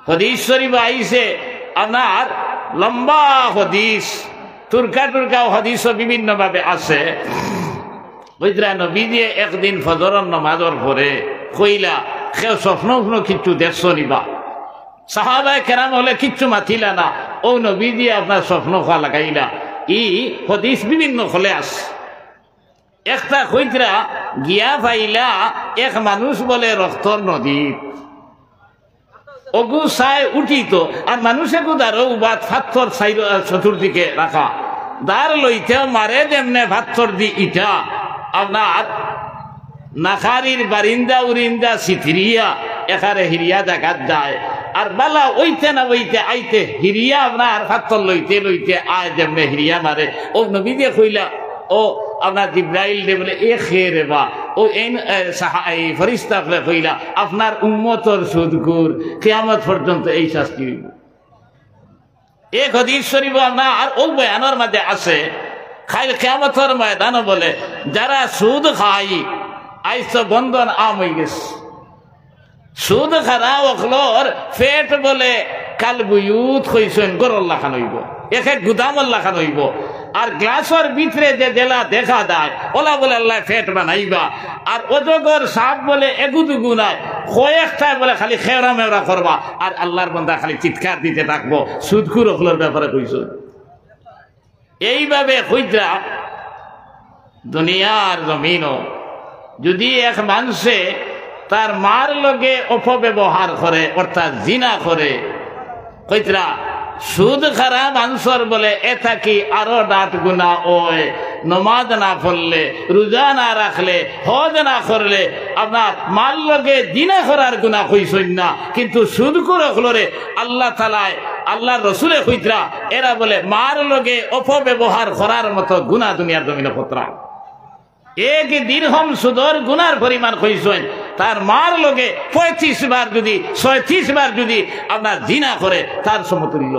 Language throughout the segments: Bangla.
হদিস শরীফ আইছে আপনার লম্বা হদিস, তুর্কা হদিসও বিভিন্ন ভাবে আছে। বুঝলা নবী দিয়ে একদিন ফজরের নামাজের পরে কইলা কেউ স্বপ্ন কিচ্ছু দেখছো নিবা? সাহাবায়ে কেরাম হলে কিচ্ছু মাথিলা না, ও নবী দিয়ে আপনার স্বপ্ন খোয়া লাগাইলা। ই হদিস বিভিন্ন হলে আস। একটা কইতরা গিয়া পাইলা এক মানুষ বলে রক্তর নদী অগু চাই উঠিত, আর মানুষে গুদারও উবাদ ফাত্তর চতুর্দিকে রাখা দার লইতে মারে যেমনে ফাত্তর দি ইটা আপনার নাখারির বারিন্দা উরিন্দা সিথিরিয়া এখানে হিরিয়া দেখাত যায়। আর বালা ওইতে না ওইতে আইতে হিরিয়া আপনার ফাত্তর লইতে আয় যেমনে হিরিয়া মারে। ও নবী দিয়ে কইলা ও আপনার জিব্রাইল দে বলে এ খেয়ে রে বা ও এই ফরিস্তা কইলা আপনার উম্মতর সুদকুর কিয়ামত পর্যন্ত এই শাস্তি হইব। এক হাদিস শরীফ আপনার ও বয়ানের মধ্যে আছে খাইল কিয়ামতের ময়দান বলে যারা সুদ খাই আইস তো বন্ধন আম হয়ে গেছে। সুদ খারা ওখলোর পেট বলে কাল বুয়ুত হইছেন গরল লাখান হইব, এক গুদামল লাখান হইব। আর গ্লাসের ভিতরে যে জেলা দেখা যায় ওলা বলে আল্লাহ ফেট বানাইবা। আর অজগর সাপ বলে এগুদুগু নাই, কয়েকটায় বলে খালি খেওরা মেওরা করবা। আর আল্লাহর বান্দা খালি চিৎকার দিতে থাকবো। সুদখুর ওখলোর ব্যাপারে কইছ। এইভাবে কইরা দুনিয়ার জমিনও যদি এক মানুষে তার মার লগে অপব্যবহার করে অর্থাৎ জিনা করে, কইতরা সুদ খারা মানুষের বলে এটা কি আরো ডাট গুণা ওই নমাজ না পড়লে, রোজা না রাখলে, হজ না করলে আপনার মার লগে জিনা করার গুণা কইসই না। কিন্তু সুদ করে হলরে আল্লাহ তালায় আল্লাহর রসুলে কইতরা এরা বলে মার লগে অপব্যবহার করার মতো গুণা দুনিয়ার জমিনে পত্রা। এক দিরহম সুদর গুনার পরিমাণ কইছেন তার মার লগে 35 বার যদি 36 বার যদি আপনার জিনা করে তার সমতুল্য।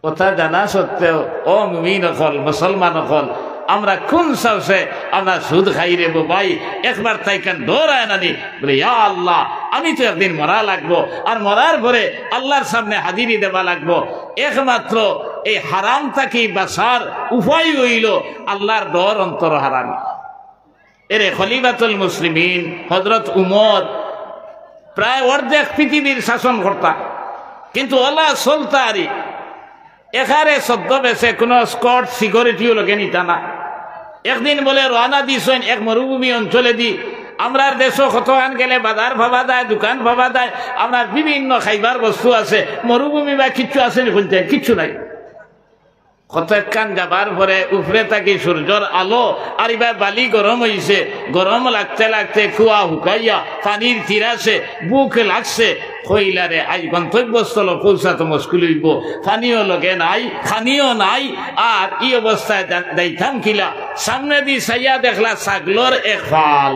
কথা জানা সত্ত্বেও ও মুমিন হল মুসলমান হল আমরা কোন সাহসে আমরা সুদ খাই রে ভাই? একবার তাইকান দৌড়ায় নানি বলে ইয়া আল্লাহ আমি তো একদিন মরা লাগবো, আর মরার পরে আল্লাহর সামনে হাজিরি দেবা লাগবো। একমাত্র এই হারাম থাকি বাঁচার উপায় হইল আল্লাহর ডর অন্তর হারামি। এরে খলিফাতুল মুসলিমিন হযরত উমর প্রায় অর্ধেক পৃথিবীর শাসন কর্তা, কিন্তু ওলা সুলতারি এখানে সদ্য বেছে কোনো স্কট সিকিউরিটিও লোকে নিতা না। একদিন বলে রানা দিছেন এক মরুভূমি অঞ্চলে দি আমরা দেশও কতখান গেলে বাজার ভাবা যায়, দোকান ভাবা যায়, আপনার বিভিন্ন খাইবার বস্তু আছে। মরুভূমি বা কিচ্ছু আছে শুনতে কিচ্ছু নাই। কতক্ষণ যাবার পরে উপরে থাকি সূর্যর আলো আর এবার বালি গরম হয়েছে, গরম লাগতে লাগতে কুয়া হুকাইয়া পানির তীরাছে বুক লাগছে। কইলারে আজ গন্তব্যস্থল পৌঁছাতো মুশকিল হইব, পানিও লগে নাই খানিও নাই। আর এই অবস্থায় যাইতাম কিলা সামনে দি সাইয়া দেখলা ছাগলর এক ফাল।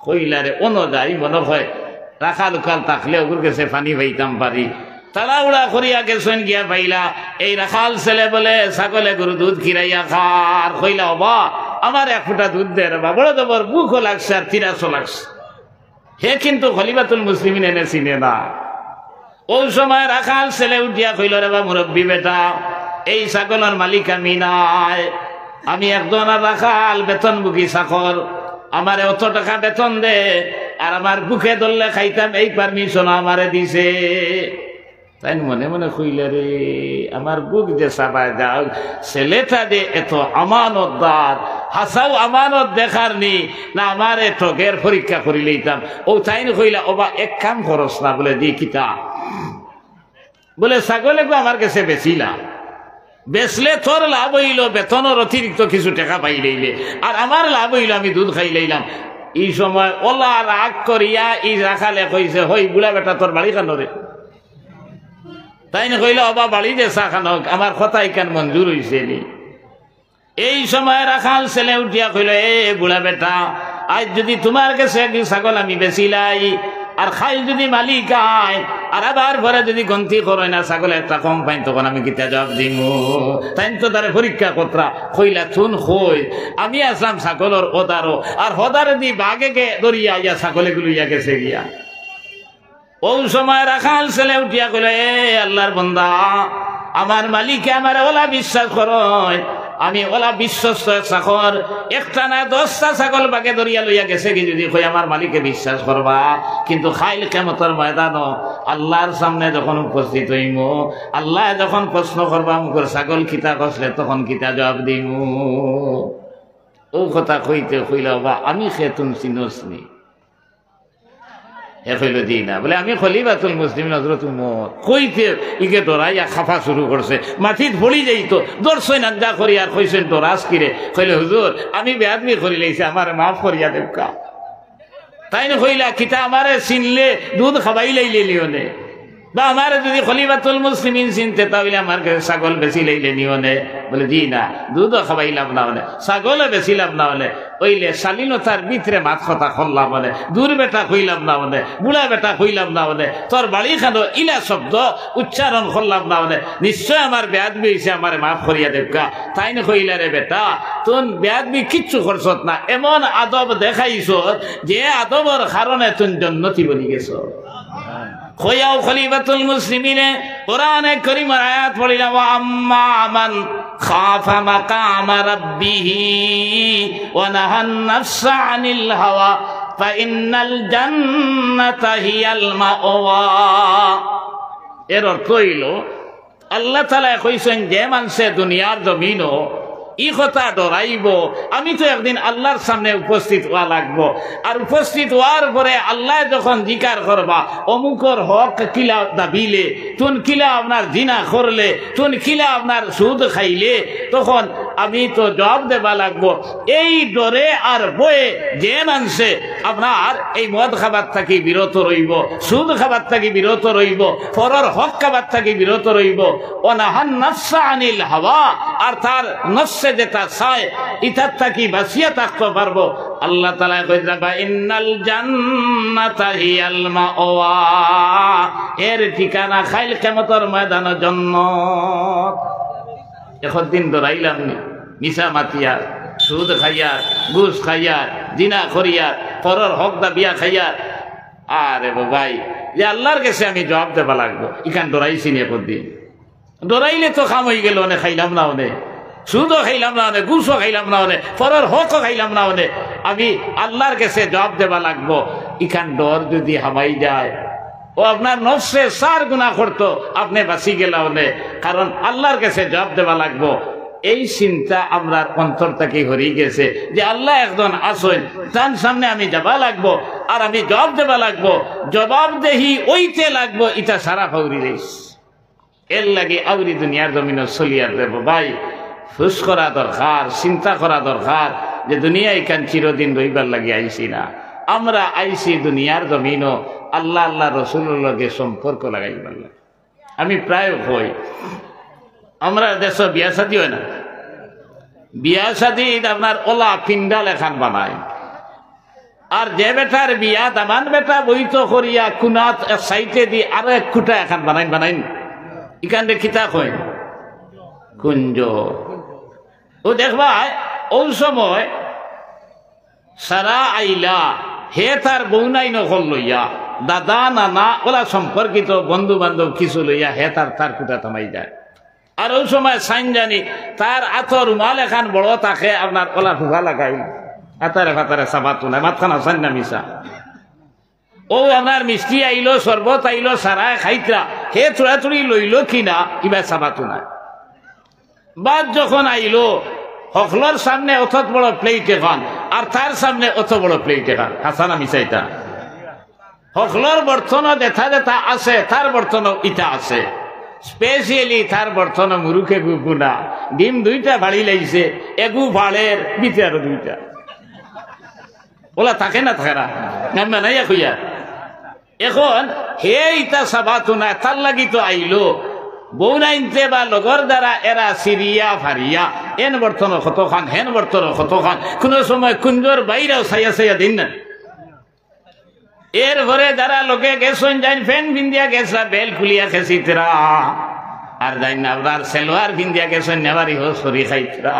কইলারে অনুযায়ী মনে হয় রাখাল উকাল থাকলে ওগুর গেছে পানি পাইতাম পারি। তাড়াহুড়া করিয়া গেছেন গিয়া পাইলা এই রাখাল ছেলে বলে ছাগলে গরু দুধ খিরাইয়া খার। কইলা বাবা আমার এক ফুটা দুধ দে রে বা, বড় তোর বুকও লাগছে আর তিরাসও লাগছে। হে কিন্তু খলিফাতুল মুসলিমিন এনে চিনে না। ওই সময় রাখাল ছেলে উঠিয়া কইল রে বা মুরব্বী বেটা এই ছাগলের মালিক আমি নাই, আমি একজন রাখাল বেতনভোগী চাকর, আমারে অত টাকা বেতন দে আর আমার বুকে ধরলে খাইতাম এই পারমিশন আমারে দিছে। তাই মনে মনে কইলে রে আমার বুক যে চাবায় যাও, ছেলেটা যে এত আমানতদার, হাসাও আমানত দেখার নি না আমারে ঠগের পরীক্ষা করি লইতাম। ও তাই কইলা ওবা এক কাম খরচ না বলে দি কিতা বলে ছাগলে আমার কাছে বেচিলা, বেচলে তোর লাভ হইল বেতনের অতিরিক্ত কিছু টাকা পাই লইলে, আর আমার লাভ হইল আমি দুধ খাই লইলাম। এই সময় ওলা রাগ করিয়া ই রাখালে কইছে হই বুড়া বেটা তোর বাড়ি খানো রে। তাই না কইলে অবা বাড়ি যে চা খানো আমার কথা ইকান মঞ্জুর হইছে নি। এই সময় রাখাল ছেলে উঠিয়া কইল এ বুড়া বেটা আজ যদি তোমার কাছে ছাগল আমি বেচিলাই আর খাই যদি মালিক আয় আর আবার পরে যদি গন্তি করে না ছাগল একটা কম পাই তখন আমি কিতা জবাব দিব? তাই তো তারে পরীক্ষা কতরা কইলা থুন হই আমি আসলাম ছাগলের ওদারও আর হদারে দি বাঘে গে দরিয়া ইয়া ছাগলে গুলো ইয়া গেছে গিয়া। ওই সময় রাখাল ছেলে উঠিয়া কইল, এ আল্লাহর বান্দা, আমার মালিকে আমার ওলা বিশ্বাস করয়, আমি ওলা বিশ্বস্ত চাকর, একটা না 10টা ছাগল বাগে ধরিয়া লইয়া গেছে কি যদি কই আমার মালিকে বিশ্বাস করবা, কিন্তু খাইল কিয়ামতের ময়দান আল্লাহর সামনে যখন উপস্থিত হইম, আল্লাহ যখন প্রশ্ন করবা মুখের ছাগল কিতা কসলে তখন কিতা জবাব দিম। ও কথা কইতে কইলা বা আমি খেতুন চিনসনি, এ কইল দি না, বলে আমি খলিফাতুল মুসলিমিন হযরত উমর। কইতে ইকে ডরাইয়া খাফা শুরু করছে, মাটিত পড়ি যাইতো, দর্শন আঞ্জা করি আর কইছেন ডরাস কিরে, কইলে হুজুর আমি বেয়াদবি করি লাইছি, আমার মাফ করিয়া দেবকা। তাই না কইলা কিতা আমারে চিনলে দুধ খাবাই লাইলে লিওনে, বা আমার যদি খলিফাতুল মুসলিমিন চিনতে তাহলে আমার কাছে ছাগল বেশি লাইলে নিওনে। বলে জি না, দুধও খাবাইলাম না হলে, ছাগলও বেছিলাম না হলে, ওইলে শালীনতার ভিতরে মাত কথা করলাম বলে, দূর বেটা কইলাম না বলে, বুড়া বেটা কইলাম না বলে, তোর বাড়ি খানো ইলা শব্দ উচ্চারণ করলাম না বলে, নিশ্চয় আমার বেয়াদবি হয়েছে, আমার মাফ করিয়া দেবকা। তাই না কইলা রে বেটা, তুন বেয়াদবি কিচ্ছু করছত না, এমন আদব দেখাইছ যে আদবর কারণে তুন জন্নতি বনি গেছ। খোয়াও খলিফাতুল মুসলিমিনে কোরআনে কারীমের আয়াত পড়িলা, ওয়া আম্মা মান খাফা মাকামা রাব্বিহি ওয়া নাহান নাফসা আনিল হাওয়া ফা ইন্নাল জান্নাতা হিয়াল মাওয়া। এর অর্থ হইল আল্লাহ তাআলা কইছেন যে মানুষে দুনিয়ার জমিনও ই কথা ডরাইব, আমি তো একদিন আল্লাহর সামনে উপস্থিত হওয়া লাগবো, আর উপস্থিত হওয়ার পরে আল্লাহ যখন জিকার করবা অমুকর হক কিলা দাবিলে, তুন কিলা আপনার জিনা করলে, তুন কিলা আপনার সুদ খাইলে, তখন আমি তো জবাব দেবা লাগবো। এই ডরে আর বয়ে যে মানুষে আপনার এই মদ খাবার থাকি বিরত রইব, সুদ খাবার থাকি বিরত রইব, পরর হক খাবার থাকি বিরত রইব, ওয়ানাহান নাফসা আনিল হাওয়া, আর তার নফসে যেটা চায় ইতার থাকি বাঁচিয়া থাকতে পারবো। আল্লাহ তাআলা কইরা বা ইন্নাল জান্নাতা হিয়াল মাওয়া, এর ঠিকানা খাইল কিয়ামতের ময়দানে জান্নাত। এখন দিন ধরাইলাম নিশা মাতিয়া, সুদ খাইয়া, ঘুষ খাইয়া, জিনা করিয়া, পরর হক দাবিয়া খাইয়া, আরে ভাই যে আল্লাহর কাছে আমি জবাব দেবা লাগবো, ইখান ডরাইছি নি একদিন। ডরাইলে তো কাম হয়ে গেল, অনেক খাইলাম না, অনেক সুদও খাইলাম না, অনেক ঘুষও খাইলাম না, অনেক পরর হকও খাইলাম না, অনেক আমি আল্লাহর কাছে জবাব দেবা লাগবো। ইখান ডর যদি হামাই যায়, ও আপনার নফসে 4 গুনাহ করতো, আপনি বাঁচি গেলা অনেক, কারণ আল্লাহর কাছে জবাব দেবা লাগবো। এই চিন্তা আমরার অন্তর থেকে হরিয়ে গেছে যে আল্লাহ একজন আসেন, তার সামনে আমি যাবা লাগবো, আর আমি জবাব দেবা লাগবো, জবাবদেহি ওইতে লাগবো, এটা সারা ফাউরি রেস। এর লাগে আউরি দুনিয়ার জমিনে চলিয়ার দেব ভাই, ফুস করা দরকার, চিন্তা করা দরকার যে দুনিয়া এখান চিরদিন রইবার লাগে আইসি না, আমরা আইসি দুনিয়ার জমিনও আল্লাহ আল্লাহ রসুলের লগে সম্পর্ক লাগাইবার লাগে। আমি প্রায় হই, আমরা দেশ বিয়া শাদী হয় না, বিয়া শাদী আপনার ওলা পিন্ডাল এখান বানায়, আর যে বেটার বিয়া দামান বেটা বইত করিয়া কুনাত সাইটে দি আরো এক খুঁটা এখান বানাইন ইখান কিতা কয় কুঞ্জ। ও দেখবা ওই সময় সারা আইলা হে তার বউনাই নকল লইয়া, দাদা নানা ওলা সম্পর্কিত বন্ধু বান্ধব কিছু লইয়া হে তার কুটা থামাই যায়। আর ওই সময় সাইন জানি তার আতর রুমাল এখান বড় তাকে আপনার ওলা ফুফা লাগাই, আতারে ফাতারে সাবাতো নাই, মাতখানা সাইন না মিশা। ও আপনার মিষ্টি আইলো, শরবত আইলো, সারায় খাইতরা, হে চুড়াচুড়ি লইল কিনা কিবা সাবাতো নাই। বাদ যখন আইলো হকলর সামনে অত বড় প্লেট এখন, আর তার সামনে অত বড় প্লেট এখন, হাসানা মিশাইটা হকলর বর্তন দেখা যেটা আছে, তার বর্তন ইটা আছে, স্পেশালি তার বর্তন মুরুখে গুনা ডিম 2টা ভাড়ি লাগছে, এগু ভাড়ের ভিতরে আরো 2টা ওলা থাকে না, থাকে না নামা নাই খুঁয়া। এখন হে ইটা সাবাতো না, তার লাগি তো আইলো বৌনাইনতে বা লগর দ্বারা এরা সিরিয়া ফারিয়া, এন বর্তন কত খান, হেন বর্তন কত খান, কোন সময় কুঞ্জর বাইরেও সাইয়া সাইয়া দিন না। এরপরে যারা লোকে গেছেন যাই ফ্যান বিন্দিয়া গেছা, বেল খুলিয়া খেসিতরা, আর যাই না আপনার সেলোয়ার বিন্দিয়া গেছেন নেবারি হো সরি খাইতরা,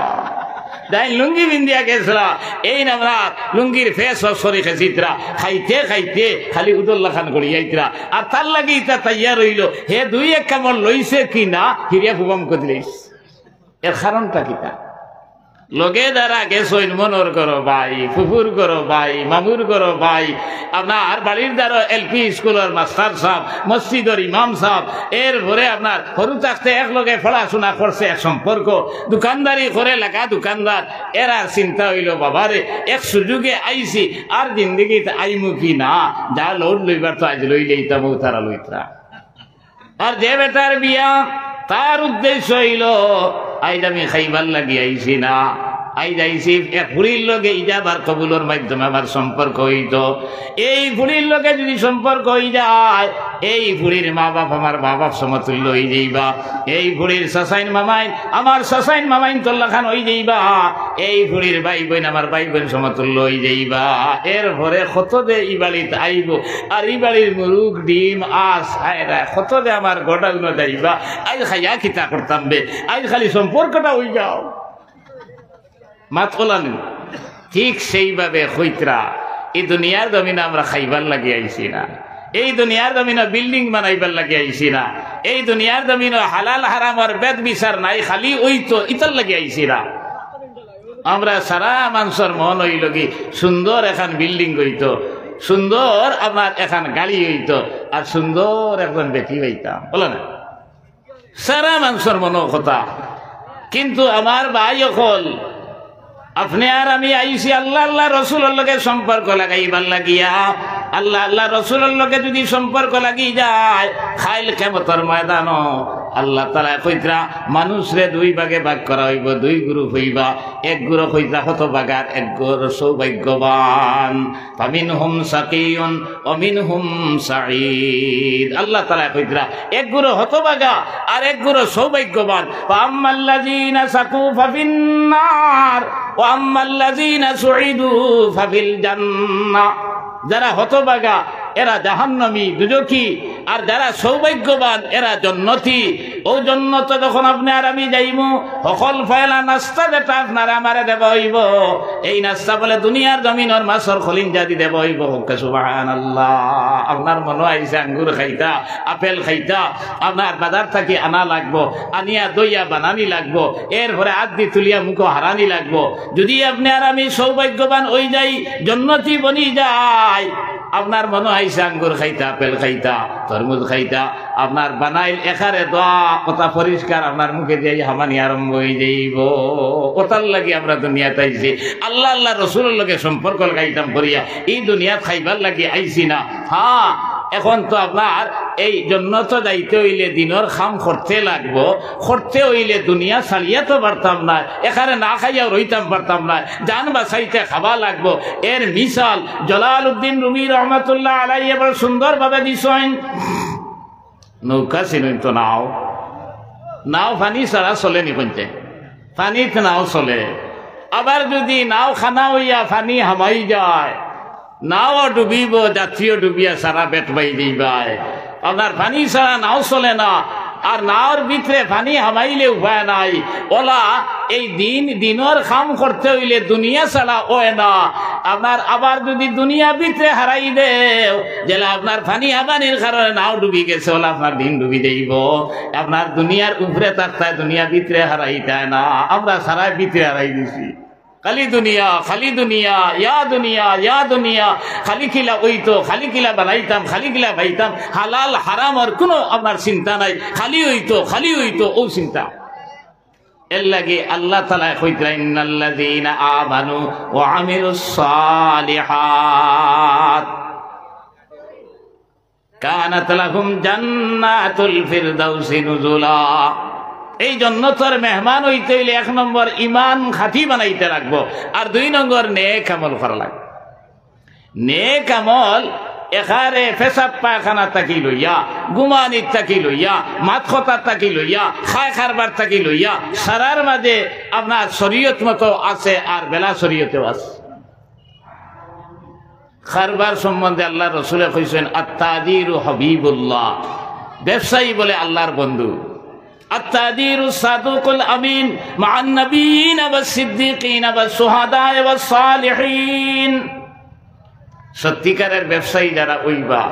যাই লুঙ্গি বিন্দিয়া গেছিলা এই নামরা লুঙ্গির ফেস সরি খেছিতরা খাইতে খাইতে খালি উদল্লা খান করি যাইতরা আর তার লাগে ইটা তাইয়া রইল হে দুই এক কামড় লইছে কি না হিরিয়া ফুবাম করে দিলেই এর কারণটা কিটা লগে দ্বারা গেছইন মনোর করো ভাই ফুফুর করো ভাই মামুর করো ভাই আপনার বাড়ির দ্বারা এলপি স্কুলের মাস্টার সাহেব মসজিদের ইমাম সাহেব এর ভরে আপনার সরু থাকতে একলগে পড়াশোনা করছে এক সম্পর্ক দোকানদারি করে লেখা দোকানদার এরা চিন্তা হইল বাবারে এক সুযোগে আইছি আর জিন্দগিতে আইমু কি না যা লোড লইবার তো আজ লইলেই তাবো তারা লইতরা আর যে বেটার বিয়া তার উদ্দেশ্য হইল আইজ আমি খাইবার লাগি আইছি না আইজ আইছি এক ফুড়ির লগে ইজাবার কবুলের মাধ্যমে আমার সম্পর্ক হইত এই ফুড়ির লগে যদি সম্পর্ক হয়ে যায় এই ফুড়ির মা বাপ আমার মা বাপ সমতুল্য হয়ে যাইবা এই ফুড়ির সাসাইন মামাইন আমার সাসাইন মামাইন তোল্লা খান হয়ে যাইবা এই ফুড়ির ভাই বোন আমার ভাই বোন সমতুল্য হয়ে যাইবা এর ভরে কত দে ই বাড়িতে আইব আর এই বাড়ির মুরুখ ডিম আস আয়রা কত দে আমার গোটা গুলো যাইবা আজ খাইয়া খিতা করতাম বে আজ খালি সম্পর্কটা হয়ে যাও মাত ওলানি ঠিক সেইভাবে হইতরা এই দুনিয়ার জমিনে আমরা খাইবার লাগি আইছি না এই দুনিয়ার জমিনে বিল্ডিং বানাইবার লাগি আইছি না এই দুনিয়ার জমিনে হালাল হারামর বেদ বিচার নাই খালি ওই তো ইতার লাগি আইছি না আমরা সারা মানুষের মন হইল কি সুন্দর এখন বিল্ডিং হইতো সুন্দর আপনার এখন গাড়ি হইতো আর সুন্দর একজন ব্যক্তি হইতাম বলো না সারা মানুষের মন কথা কিন্তু আমার ভাই হল আপনি আর আমি আইসি আল্লাহ আল্লাহ রসুলের লগে সম্পর্ক লাগাইবার লাগিয়া আল্লাহ আল্লাহ রসুলের লগে যদি সম্পর্ক লাগি যায় খাইল কেমতর ময়দান আল্লাহ তাআলা কইতরা মানুষরে দুই ভাগে ভাগ করা হইব দুই গ্রুপ হইবা এক গ্রুপ হইতা হতভাগার এক গ্রুপ সৌভাগ্যবান ফামিনহুম সাকিয়ুন ওয়া মিনহুম সাঈদ আল্লাহ তাআলা কইতরা এক গ্রুপ হতভাগা আর এক গ্রুপ সৌভাগ্যবান ফাআম্মাল্লাযীনা সাকু ফাফিন্নার ওয়া আম্মাল্লাযীনা সুঈদু ফাফিল জান্নাহ যারা হতভাগা এরা জাহান্নামী দুজখী আর যারা সৌভাগ্যবান এরা জান্নাতি ও জান্নাত যখন আপনি আর আমি যাইমু সকল ফয়লা নাস্তা যেটা আপনারা আমারে দেব হইব এই নাস্তা বলে দুনিয়ার জমিনের মাছর খলিন জাতি দেব হইব সুবহানাল্লাহ আপনার মনে আইছে আঙ্গুর খাইতা আপেল খাইতা আপনার বাজার থেকে আনা লাগবো আনিয়া দইয়া বানানি লাগবো এরপরে আদি তুলিয়া মুখ হারানি লাগবো যদি আপনি আর আমি সৌভাগ্যবান হই যাই জান্নাতি বনি যায় আপনার মনে আইসা আঙ্গুর খাইতা আপেল খাইতা তরমুজ খাইতা আপনার বানাইল এখারে দোয়া কথা পরিষ্কার আপনার মুখে দিয়ে হামানি আরম্ভ হয়ে যাইব ওটার লাগে আমরা দুনিয়াতে আইছি আল্লাহ আল্লাহ রসুলের লগে সম্পর্ক লাগাইতাম করিয়া এই দুনিয়া খাইবার লাগে আইছি না হ্যাঁ এখন তো আপনার এই জন্নত যাইতে হইলে দিনের খাম করতে লাগবো করতে হইলে দুনিয়া ছাড়িয়া তো পারতাম না এখানে না খাইয়াও রইতাম পারতাম না জান বাঁচাইতে খাবা লাগবো এর মিসাল জালালউদ্দিন রুমি রহমাতুল্লাহ আলাইহি এবার সুন্দরভাবে দিছেন নৌকা ছিলেন তো নাও নাও পানি ছাড়া চলেনি পঞ্চে পানিতে নাও চলে আবার যদি নাও খানা হইয়া পানি হামাই যায় নাও ডুবিব যাত্রীও ডুবিয়া সারা পেট বাই দিবাই আপনার পানি ছাড়া নাও চলে না আর নাওর ভিতরে পানি হামাইলে উপায় নাই ওলা এই দিনের খাম করতে হইলে দুনিয়া ছাড়া ওয় না আপনার আবার যদি দুনিয়া ভিতরে হারাই দেও যেটা আপনার পানি হামানির কারণে নাও ডুবি গেছে ওলা আপনার দিন ডুবি দেব আপনার দুনিয়ার উপরে থাকতে দুনিয়া ভিতরে হারাই দেয় না আমরা সারা ভিতরে হারাই দিছি খালি দুনিয়া ইয়া দুনিয়া খালি কিলা ওইতো খালি কিলা বানাইতাম খালি কিলা ভাইতাম হালাল হারাম আর কোনো আপনার চিন্তা নাই খালি হইতো ও চিন্তা এর লাগে আল্লাহ তাআলা কইতরা ইন্নাল্লাযীনা আমানু ওয়া আমিলুস সালিহাত কানাত লাহুম জান্নাতুল ফিরদাউসি নুজুলা এই জান্নাতের মেহমান হইতে হইলে এক নম্বর ঈমান খাঁটি বানাইতে রাখবো আর দুই নম্বর নেক আমল করা লাগবে নেক আমল এখানে পেশাব পায়খানা তাকি লইয়া গুমানির তাকি লইয়া মাত খতার তাকি লইয়া খায় খারবার তাকি লইয়া সারার মাঝে আপনার শরীয়ত মতো আছে আর বেলা শরীয়তেও আছে খারবার সম্বন্ধে আল্লাহ রসুলে কইছেন আত-তাজিরু হাবিবুল্লাহ ব্যবসায়ী বলে আল্লাহর বন্ধু আত-তাদিরুস সাদুকুল আমিন মা'আন নাবিয়্যিন ওয়াস-সিদ্দীকিন ওয়াস-শুহাদায়ে ওয়াস-সালিহিন। সত্যিকারের ব্যবসায়ী যারা ওইবা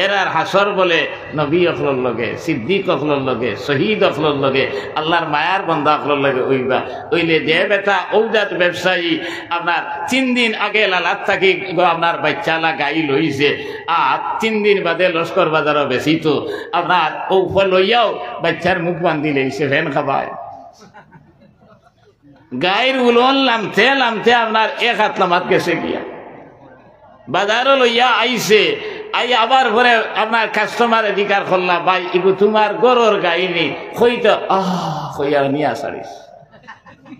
এরার হাসর বলে নবী অখলর লগে, সিদ্দিক অখলর লগে, শহীদ অখলর লগে, আল্লাহর মায়ার বন্ধা অখলর লগে ওইবা। ওইলে যে বেটা ঔজাত ব্যবসায়ী আপনার 3 দিন আগে লালাত থাকি আপনার বাচ্চালা গাই লইছে, আর 3 দিন বাদে লস্কর বাজারও বেশি তো আপনার ও লইয়াও বাচ্চার মুখ বান্ধি লইছে ফেন খাবায়। গায়ের উলন লামতে লামতে আপনার 1 হাত লামাত গেছে গিয়া বাজারও লইয়া আইছে। আই আবার পরে আপনার কাস্টমার অধিকার করলা, ভাই এগু তোমার গরুর গাইনি কইতো কইয়া নিয়া সারিস।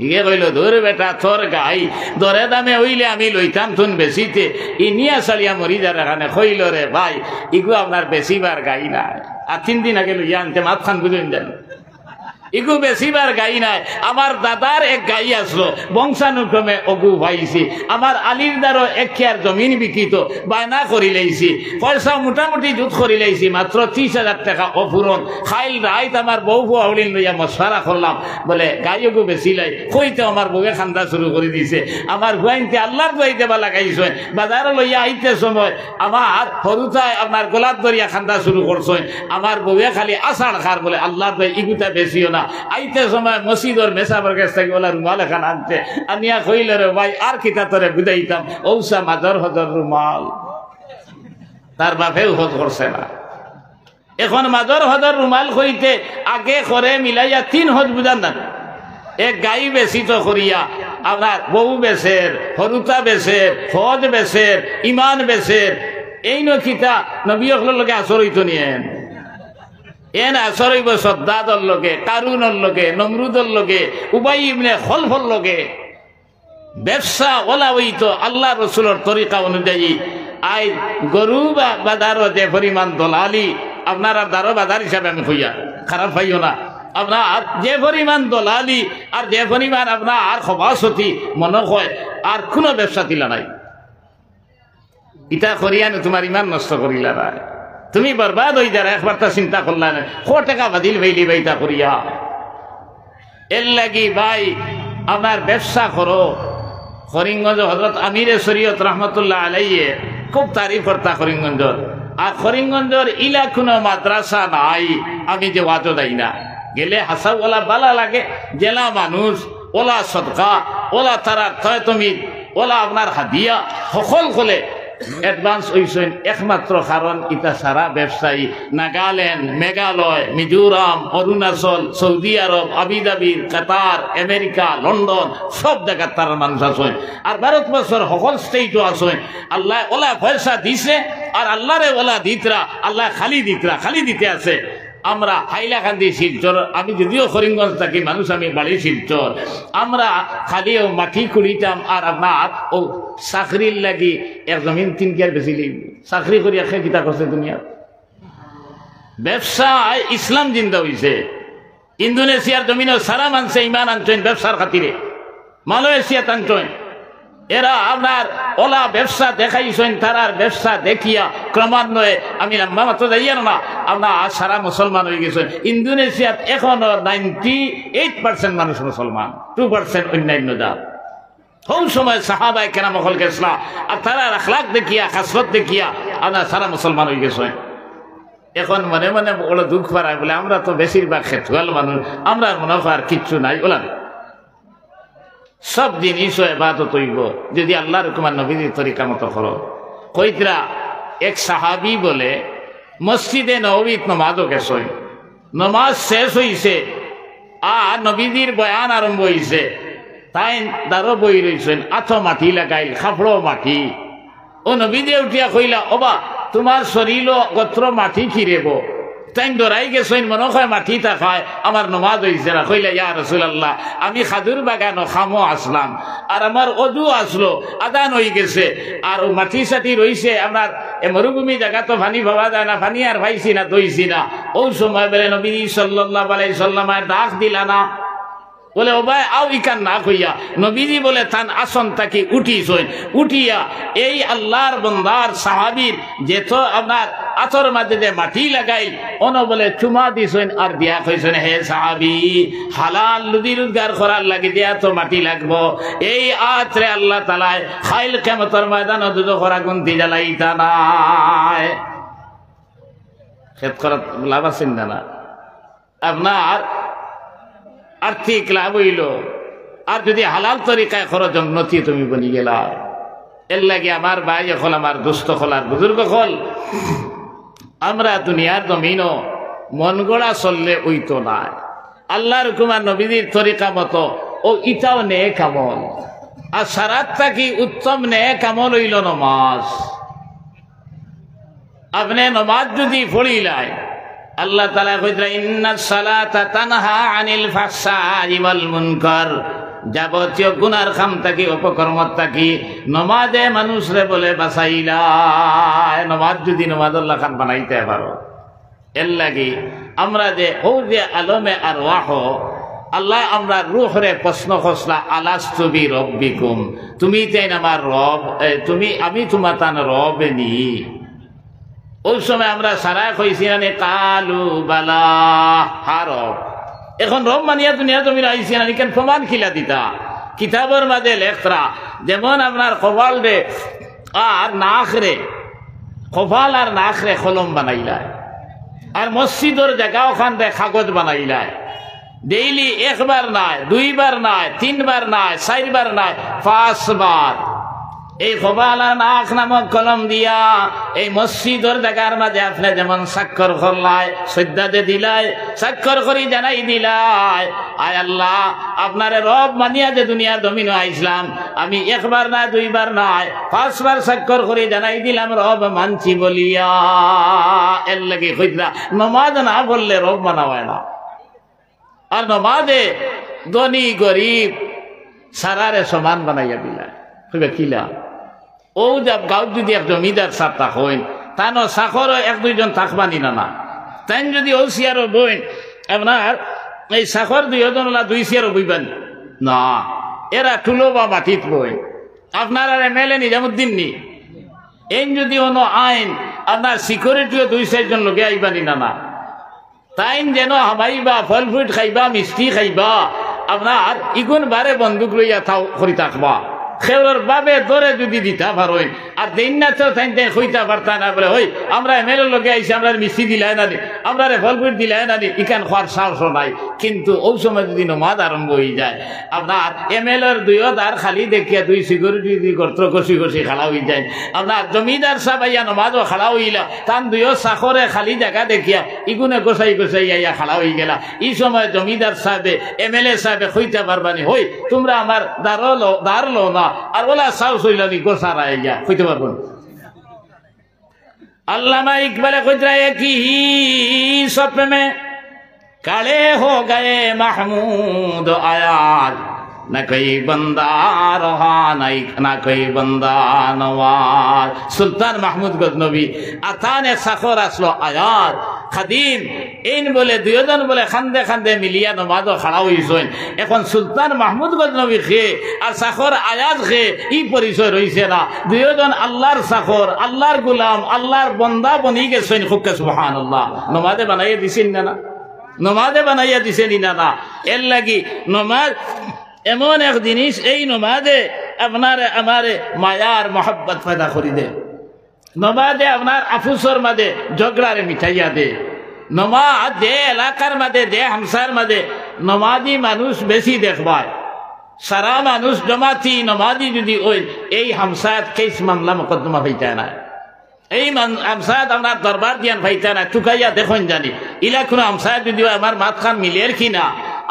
ইয়ে কইল ধরে বেটা তোর গাই দরে দামে হইলে আমি লইতাম তুন বেশিতে, ই নিয়া সারিয়া মরি যার এখানে কইল রে ভাই ইগু আপনার বেশিবার গাই না, আর 3 দিন আগে লইয়া আনতে মাত খান বুঝুন দেন ইগু বেশিবার গাই নাই। আমার দাদার এক গাই আসলো বংশানুক্রমে অগু ভাইছি, আমার আলির দ্বারও 1 খেয়ার জমিন বিকিত বায়না করি লাইছি, পয়সা মোটামুটি জুত করি লাইছি, মাত্র 30,000 টাকা অপূরণ। খাইল রাইত আমার বউ আউলিন লইয়া মশারা করলাম বলে গাই অগু বেশি লাই কইতে আমার বউয়ে খান্দা শুরু করে দিছে। আমার গুয়াইতে আল্লাহর গুয়াইতে বা লাগাইছে, বাজারে লইয়া আইতে সময় আমার হরুতায় আপনার গোলাপ দরিয়া খান্দা শুরু করছে। আমার বউয়ে খালি আষাঢ় খার বলে আল্লাহর ভাই ইগুতা বেশিও না। আইতে সময় মসজিদর মেসাবার কাছ থেকে ওলা রুমাল এখান আনতে আনিয়া কইল রে ভাই আর কিতা তোরে বুঝাইতাম ঔসা মাদর হজর রুমাল। তার বাপেও হজ করছে না। এখন মাদর হজর রুমাল কইতে আগে করে মিলাইয়া 3 হজ বুঝান না। এক গাই বেশি তো করিয়া আপনার বউ বেশের, হরুতা বেশের, হজ বেশের, ইমান বেশের, এই নকিতা নবী অখলর লগে আসর হইতো নিয়েন। এন আসর হইব সদ্দাদর লগে, কারুনের লগে, নমরুদর লগে, উবাই ইবনে খলফর লগে। ব্যবসা ওলা হইতো আল্লাহ রসুলের তরিকা অনুযায়ী। আই গরু বা বাজারও যে পরিমাণ দলালি আপনার দারো বাজার হিসাবে আমি কইয়া খারাপ পাইও না, আপনার যে পরিমাণ দলালি আর যে পরিমাণ আপনার আর সভাসতি মনে হয় আর কোনো ব্যবসা দিলা নাই। ইটা করিয়া তোমার ইমান নষ্ট করিলা নাই, তুমি বরবাদ হয়ে যারা একবার তা চিন্তা করলা না। 100 টাকা বাদিল ভাইলি ভাইটা করিয়া এর লাগি ভাই আপনার ব্যবসা করো। করিমগঞ্জ হযরত আমিরে শরীয়ত রহমতুল্লাহ আলাইহি খুব তারিফ করতা করিমগঞ্জর। আর করিমগঞ্জর ইলা কোনো মাদ্রাসা নাই আমি যে ওয়াজও দেই না, গেলে হাসা ওলা বালা লাগে, জেলা মানুষ ওলা সদকা ওলা তারা তয়তমি ওলা আপনার হাদিয়া সকল কলে অ্যাডভান্স হইছেন একমাত্র কারণ ইটা সারা ব্যবসায়ী নাগাল্যান্ড, মেঘালয়, মিজোরাম, অরুণাচল, সৌদি আরব, আবুধাবি, কাতার, আমেরিকা, লন্ডন সব জায়গার তারা মানুষ আছেন। আর ভারতবর্ষের সকল স্টেটও আছেন। আল্লাহ ওলা পয়সা দিছে আর আল্লাহরে ওলা দিতরা, আল্লাহ খালি দিতরা খালি দিতে আছে। আমরা হাইলাকান্দি শিলচর, আমি যদিও করিমগঞ্জ থাকি মানুষ, আমি বাড়ি শিলচর, আমরা খালি ও মাটি কুড়িতাম আর আপনার ও চাকরির লাগি 1 জমিন 3 কেয়ার বেশি লিখব। চাকরি করিয়া খে কিতা করছে দুনিয়া। ব্যবসায় ইসলাম জিন্দা হয়েছে। ইন্দোনেশিয়ার জমিনও সারা মানুষে ইমান আনছেন ব্যবসার খাতিরে, মালয়েশিয়াত আনছেন। এরা আপনার ওলা ব্যবসা দেখাইছেন, তারার ব্যবসা দেখিয়া ক্রমান্বয়ে আমি লম্বা মাত্র যাইয়া না আপনার সারা মুসলমান হয়ে গেছেন। ইন্দোনেশিয়াত এখনো 98% মানুষ মুসলমান, 2% অন্যান্য জাত। কোন সময় সাহাবায়ে কেরাম হল গেছলা আর তারার আখলাক দেখিয়া খাসলত দেখিয়া আপনার সারা মুসলমান হয়ে গেছেন। এখন মনে মনে ওলা দুঃখ পারায় বলে আমরা তো বেশিরভাগ খেতুয়াল মানুষ, আমরা মনে হয় কিচ্ছু নাই। ওলা সব জিনিস ইবাদত হইব যদি আল্লাহর হুকুম আর নবীর তরিকা মতো করো। কইতরা এক সাহাবী বলে মসজিদে নববীত নমাজও গেছে, নমাজ শেষ হইছে আর নবীজির বয়ান আরম্ভ হইছে, তাই দারো বই রইছেন, আথো মাটি লাগাইল, খাফড়ো মাটি। ও নবীজি উঠিয়া কইলা, ওবা তোমার শরীর গোত্র মাটি খিরেব। তাই ডরাই গেছেন, মনে হয় মাটি তা খায়, আমার নমাজ হয়েছে না। কইলা, ইয়া রাসূলুল্লাহ আমি খাদুর বাগানো খামো আসলাম আর আমার অজু আসলো, আদান হয়ে গেছে আর ও মাটি সাটি রইছে। আপনার মরুভূমি জায়গা তো পানি ভাবা যায় না, পানি আর ভাইছি না দইছি না। ওই সময় বলে নবী সাল্লাল্লাহু আলাইহি সাল্লামের ডাক দিলা না, বলে ও ভাই আও ইকান না কইয়া নবীজি বলে তান আসন তাকে উঠিয়েছেন। উঠিয়া এই আল্লাহর বন্দার সাহাবীর যেত আপনার আতর মাঝে যে মাটি লাগাই অন বলে চুমা দিছেন আর দিয়া কইছেন হে সাহাবী হালাল লুদি রোজগার করার লাগি দিয়া তো মাটি লাগবো এই আতরে আল্লাহ তাআলা খাইল কিয়ামতের ময়দানে দুধ করা গুনতি জ্বালাইতা নাই খেত করা লাভ আছে না আপনার আর্থিক লাভ হইল আর যদি হালাল তরিকায় খরচ উন্নতি তুমি বনি গেলা এর লাগে আমার ভাই হল আমার দুস্থ হল আর বুজুর্গ হল আমরা দুনিয়ার জমিনও মন গড়া চললে ওইতো নাই আল্লাহর হুকুম আর নবীর তরিকা মতো ও ইটাও নেক আমল আর সারাত থাকি উত্তম নেক আমল হইল নমাজ আপনি নমাজ যদি পড়িলাই আল্লাহ তাআলা কইরা ইন্নাস সালাতা তানহা আনিল ফাহশাই ওয়াল মুনকার যাবতীয় গুনার কাম থাকি অপকর্ম থাকি নমাজে মানুষরে বলে বাঁচাইলা নমাজ যদি নমাজুল্লাহ খান বানাইতে পারো এর লাগি আমরা যে ও যে আলমে আর ওয়াহ আল্লাহ আমরা রূহরে প্রশ্ন করছলা আলাস্তু বি রব্বিকুম তুমি তাই আমার রব তুমি আমি তোমার তান রব নি ওই সময় আমরা সারা কইছি মানে কালু বালা হার এখন রব মানিয়া দুনিয়া তুমি আইছি না কেন প্রমাণ খিলা দিতা কিতাবের মাঝে লেখরা যেমন আপনার কপাল রে আর নাক রে কপাল আর নাক রে কলম বানাইলায় আর মসজিদের জায়গা ওখান রে কাগজ বানাইলায় ডেইলি একবার নাই দুইবার নাই তিনবার নাই চারবার নাই 5 বার এই কপাল আর নাক নামক কলম দিয়া এই মসজিদের জায়গার মাঝে আপনি যেমন স্বাক্ষর করলাই শ্রদ্ধাতে দিলাই স্বাক্ষর করি জানাই দিলাই আয় আল্লাহ আপনারে রব মানিয়া যে দুনিয়ার জমিন আইসলাম আমি একবার না দুইবার নাই 5 বার স্বাক্ষর করি জানাই দিলাম রব মানছি বলিয়া এর লাগে কইলা নমাজ না বললে রব মানা হয় না আর নমাজে ধনী গরিব সারারে সমান বানাইয়া দিলা কইবা কিলা ও গাঁত যদি এক জমিদার সাপ তাক হইন তানো চাকরও 1-2 জন থাকবানি না তাই যদি ও চেয়ারও বইন আপনার এই চাকর 2 জন 2 চেয়ারও বইবেন না এরা টুলো বা মাটিত বইন আপনার আর MLA নিজামুদ্দিন নি এই যদি অন্য আইন আপনার সিকিউরিটিও 2-4 জন লোকে আইবানি না তাই যেন হামাইবা ফল ফ্রুট খাইবা মিষ্টি খাইবা আপনার ইগুন বারে বন্দুক লইয়া থাও করি থাকবা খেউরের বাবে ধরে যদি দিতা পারেন আর দিন না তো তাই হইতা পারতা না বলে হই আমরা MLA লোকে আইসি আমরা মিষ্টি দিলাই না আমরা ফল ফ্রুট দিলাই না ইখান খাওয়ার সাহসও নাই কিন্তু ওই সময় যদি নমাজ আরম্ভ হয়ে যায় আপনার MLAর 2 দার খালি দেখিয়া 2 সিকিউরিটি গর্ত কষি কষি খালা হয়ে যায় আপনার জমিদার সাহেব আইয়া নমাজও খালা হইলা তান 2 চাকরে খালি জায়গা দেখিয়া ইগুনে গোসাই গোসাই আইয়া খালা হয়ে গেলা এই সময় জমিদার সাহেবে MLA সাহেবে হইতে পারবানি হই তোমরা আমার দার লো না আর বলা সাহস হইলানি গোসারা আইয়া হইতে পারবো अल्लामा इकबाल खुद की ही सपने में खड़े हो गए महमूद आयाज न कोई बंदा रहा न कोई बंदा नवाज सुल्तान महमूद गजनबी अताने सखर असलो आयाज खदीम इन बोले 2 জন बोले खान्दे खान्दे मिलिया नमाज खड़ा হইছেন এখন সুলতান মাহমুদ গজনবী খে আর সাখর আয়াজ খে ই পরিচয় রইছে না 2 জন আল্লাহর সাখর আল্লাহর গোলাম আল্লাহর বান্দা বনি গেছেন খুব সুবহানাল্লাহ নমাজে বানাইয়া দিছেন না নমাজে বানাইয়া দিছেন না এর লাগি নমাজ এমন এক জিনিস এই নমাজে আপনার আমারে মায়ার মোহাব্বত পয়দা করি দে নমাজে আপনার আফুসর মাঝে ঝগড়ারে মিঠাইয়া দে নমাজ যে এলাকার মাঝে যে হামসার মাঝে নমাজি মানুষ বেশি দেখবায় সারা মানুষ জমাতি নমাজি যদি ওই এই হামসাত কেস মামলা মোকদ্দমা হইতে না এই হামসাত আপনার দরবার দিয়ান ভাইতে না টুকাইয়া দেখুন জানি ইলা কোনো হামসাত যদি আমার মাত খান মিলের কিনা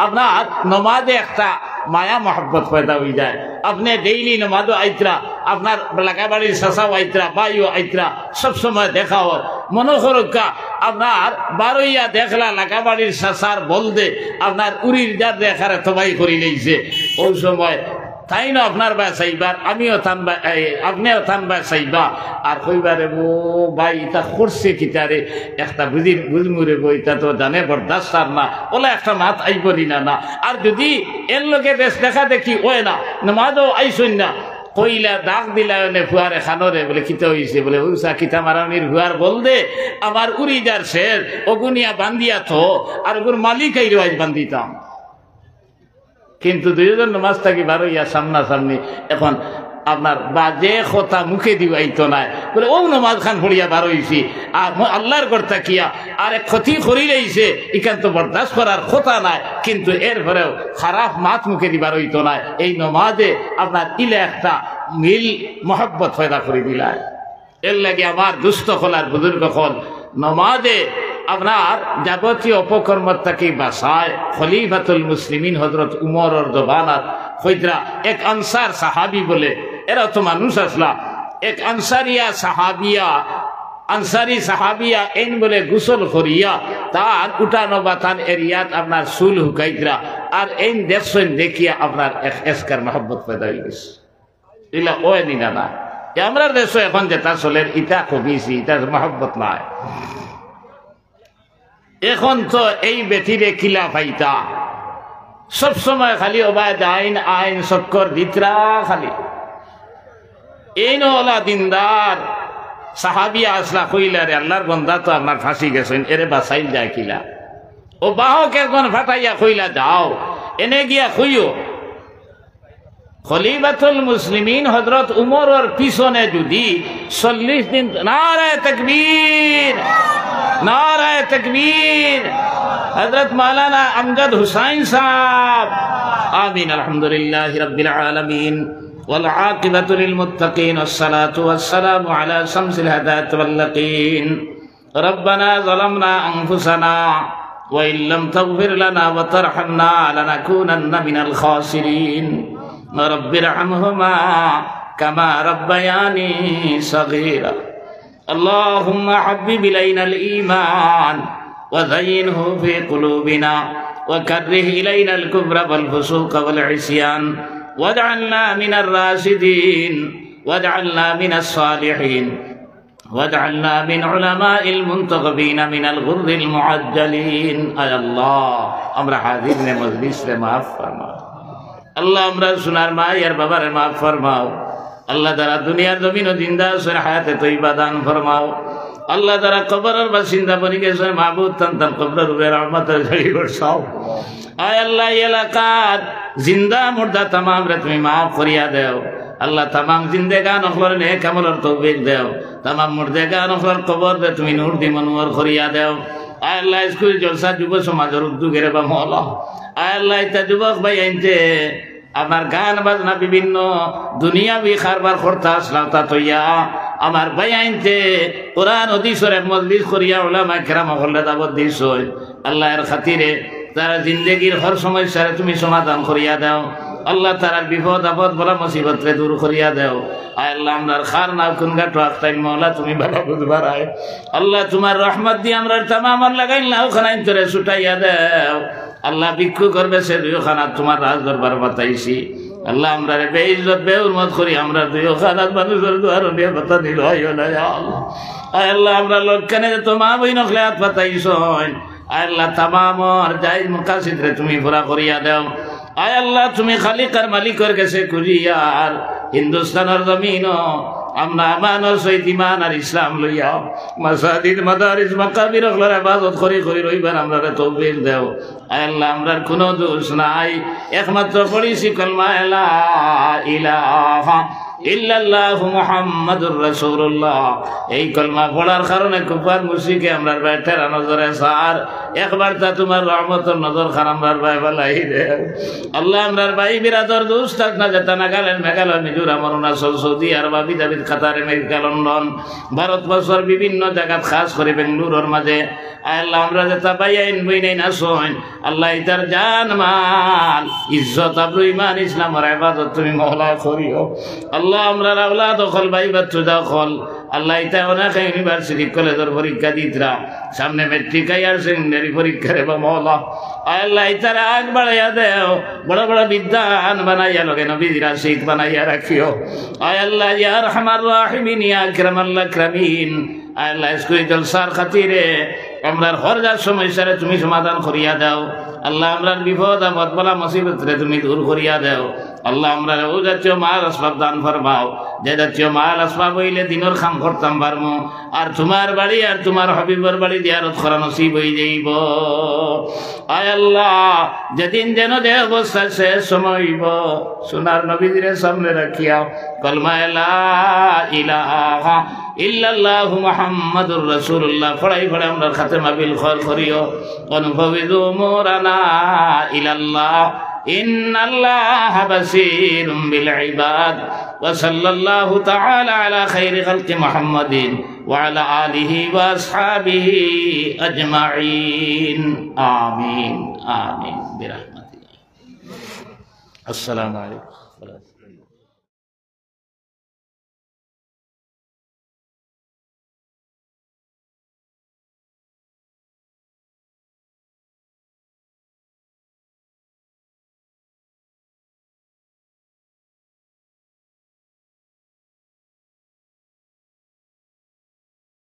আপনার নমাজে একটা মায়া মোহাব্বত পয়দা হয়ে যায় আপনি ডেইলি নমাজও আইতরা আপনার লাগাবাড়ির শাসাও আইতরা বাইও আইতরা সবসময় দেখা হয় মনোহরকা আপনার বারইয়া দেখলা লাগাবাড়ির শাসার বলদে আপনার উড়ির যার দেখারে তবাই করি লইছে ওই সময় তাই না আপনার বা চাইবার আমিও থানবা আপনিও থানবা চাইবা আর কইবারে ও ভাই ইটা করছে কিতারে একটা বুঝমুরে বই তা তো জানে বরদাস্ত আর না ওলা একটা মাত আইবনি না আর যদি এর লোকে বেশ দেখা দেখি ওই না নমাজও আইসই না কইলা দাগ দিলায় ফুয়ারে খানরে বলে কিতা হইছে বলে উষা কিতা মারানির ফুয়ার বল দে আমার উড়ি যার শের অগুনিয়া বান্দিয়া তো আর ওগুর মালিক এই রোজ বান্দিতাম। কিন্তু দুইজন নামাজ থাকি বারোইয়া সামনাসামনি এখন আপনার বাজে কথা মুখে দিবাইতো নাই বলে ও নমাজ খান পড়িয়া বার হইছি আর আল্লাহর কর্তা কিয়া আর এক ক্ষতি করি রইছে এখান তো বরদাস্ত করার কথা নাই, কিন্তু এরপরেও খারাপ মাত মুখে দিবার হইতো নাই। এই নমাজে আপনার ইলে একটা মিল মহব্বত পয়দা করে দিলায়। এর লাগে আমার দুস্থ খোলার বুজুর্গ খোল নমাজে আপনার যাবতীয় অপকর্ম থেকে বাসায় খলিফাতুল মুসলিমিন হযরত উমরের জবানাত হইদরা এক আনসার সাহাবী বলে এরা তো মানুষ আসলা এক আনসারি সাহাবিয়া এন বলে গোসল করিয়া তার উঠানো বা তার এরিয়াত আপনার চুল হুকাইতরা আর এন দেখছেন দেখিয়া আপনার এক এসকার মহব্বত পয়দা হয়ে গেছে। এগুলা ওই নিনা না আমরা দেশ এখন যেটা চলের ইটা কমিছি ইটা মহব্বত নাই। এখন তো এই বেটিরে কিলা পাইতা সব সময় খালি ওবায়দ আইন চক্কর দিতরা খালি এই নলা দিনদার সাহাবিয়া আসলা কইলা রে আল্লাহর বন্দা তো আপনার ফাঁসি গেছেন এরে বাঁচাইল যায় কিলা ও বাহকে এখন ফাটাইয়া কইলা যাও এনে গিয়া কইও খলিফাতুল মুসলিমিন হযরত উমরের পিছনে যদি 40 দিন নারায়ে তাকবীর নারায়ে তাকবীর হযরত মাওলানা আমজাদ হুসাইন সাহেব আমিন আলহামদুলিল্লাহি রাব্বিল আলামিন ওয়াল আকিবাতু লিল মুত্তাকিন ওয়াসসালাতু ওয়াসসালামু আলা শামসিল হাদায়াত ওয়াল ইয়াকিন রব্বানা যালামনা আনফুসানা ওয়া ইল্লাম তাগফির লানা ওয়া তারহামনা লানাকুনান্না মিনাল খাসিরিন رب ارحمهما كما ربياني صغيرا اللهم حبب إلينا الإيمان وزينه في قلوبنا وكره إلينا الكفر والفسوق والعصيان واجعلنا من الراشدين واجعلنا من الصالحين واجعلنا من علماء المنتخبين من الغر المعجلين أي الله أمر حاضرين مجلس معاف فرماؤ আল্লাহ আমরা সোনার মা আর বাবার মাফ ফরমাও আল্লাহ তারা দুনিয়ার জমিন ও জিন্দা আছেন হায়াতে তৈবা দান ফরমাও আল্লাহ তারা কবরের বাসিন্দা বনি গেছেন মাহবুব তান কবরের উপরে রহমতের ঝাড়ি বর্ষাও আয় আল্লাহ এলাকার জিন্দা মুর্দা তামাম রে তুমি মাফ করিয়া দেও আল্লাহ তামাম জিন্দেগান অখলর নেক আমলের তৌফিক দেও তামাম মুর্দেগান অখলর কবর রে তুমি নূর দি মনোয়ার করিয়া দেও আয় আল্লাহ স্কুল জলসা যুব সমাজের উদ্যোগের বা মহলা আয় আল্লাহ ইতা যুবক ভাই আইনতে আমার গান বাজনা বিভিন্ন দুনিয়াবি কারবার করতে আসলাম তা তৈয়া আমার ভাই আইনতে কোরআন হাদিসের মজলিস করিয়া উলামা কেরাম হলে দাবত দিছ আল্লাহ এর খাতিরে তারা জিন্দেগির হর সমস্যারে তুমি সমাধান করিয়া দাও আল্লাহ তারার বিপদ আপদ বলা মুসিবত রে দূর করিয়া দাও আয় আল্লাহ আমরার খার নাও কুনগা টাইম মওলা তুমি ভালো বুঝবার আয় আল্লাহ তোমার রহমত দিয়ে আমরা তামাম লাগাইল নাও খানাইন তোরে ছুটাইয়া দাও আল্লাহ ভিক্ষু করবে সে দুই খানা তোমার রাজ দরবার বাতাইছি আল্লাহ আমরা রে বেইজ্জত বেউরমত করি আমরা দুই খানা মানুষের দুয়ার দিয়ে বাতা দিল আয় আল্লাহ আমরা লোকখানে তোমার বই নখলে হাত বাতাইছ আয় আল্লাহ তামামর যাই মুকাসিদ রে তুমি পুরা করিয়া দাও আয় আল্লাহ তুমি খালিকার মালিকের কাছে কুরিয়ার হিন্দুস্তানের জমিন আমরা আমানের সহিত ঈমান আর ইসলাম লইয়া মাসাজিদ মাদারিস মাকাবির ওগুলোর ইবাদত করি রইবার আমরা তৌফিক দাও আয় আল্লাহ আমরার কোনো দোষ নাই একমাত্র পড়িছি কলমা লা ইলাহা ইল্লাল্লাহু মুহাম্মাদুর রাসূলুল্লাহ এই কলমা পড়ার কারণে কুফার মুশরিকে আমরার বাইতের নজরে সার একবার তা তোমার রহমতের নজর খান আমরার ভাই বালাই দে আল্লাহ আমরার ভাই বিরাদর দোস্ত না যেটা নাগাল্যান্ড মেঘালয় মিজোরাম অরুণাচল সৌদি আরব আবু ধাবি কাতার আমেরিকা লন্ডন ভারতবর্ষের বিভিন্ন জায়গাত খাস করে বেঙ্গলুরুর মাঝে আল্লাহ আমরা যেটা ভাই আইন বই নাই না শোন আল্লাহ ইতার জান মাল ইজ্জত আবরু ঈমান ইসলামের ইবাদত তুমি মওলা করিও আল্লাহ আমরা আওলাদ দখল ভাই বাচ্চা দখল আল্লাহ ইতা অনেক ইউনিভার্সিটি কলেজের পরীক্ষা দিতরা সামনে মেট্রিক আর সেকেন্ডারি পরীক্ষা রে বা মওলা আল্লাহ ইতার আগ বাড়াইয়া দেও বড় বড় বিদ্যান বানাইয়া লগে নবীরা শহীদ বানাইয়া রাখিও আয় আল্লাহ ইয়া আরহামার রাহিমিন ইয়া আকরামাল আকরামিন আল্লাহ স্কুল জলসার খাতিরে আমরার হরজার সমস্যারে তুমি সমাধান করিয়া দাও আল্লাহ আমরার বিপদ আপদ বলা মুসিবত রে তুমি দূর করিয়া দাও আল্লাহ আমরা ও জাতীয় মাল আসবাব দান ফরমাও, যে জাতীয় মাল আসবাব হইলে দিনের খাম করতাম পারমু, আর তোমার বাড়ি আর তোমার হাবিবর বাড়ি জিয়ারত করা নসিব হয়ে যাইব। আয় আল্লাহ, যেদিন যেন যে অবস্থা শেষ সময় হইব, সোনার নবীদের সামনে রাখিয়া কলমা লা ইলাহা ইল্লাল্লাহু মুহাম্মাদুর রাসূলুল্লাহ পড়াই পড়ে আমরা খাতেমা বিল খৈর করিও। অনুভবিদু মুরানা ইলাল্লাহ ইন্নাল্লাহা বাসীরুম বিল ইবাদ। ওয়া সাল্লাল্লাহু তাআলা আলা খাইরি খালকি মুহাম্মাদিন ওয়া আলা আলিহি ওয়া আসহাবিহি আজমাইন। আমিন আমিন বিরহমাতিল্লাহ। আসসালামু আলাইকুম।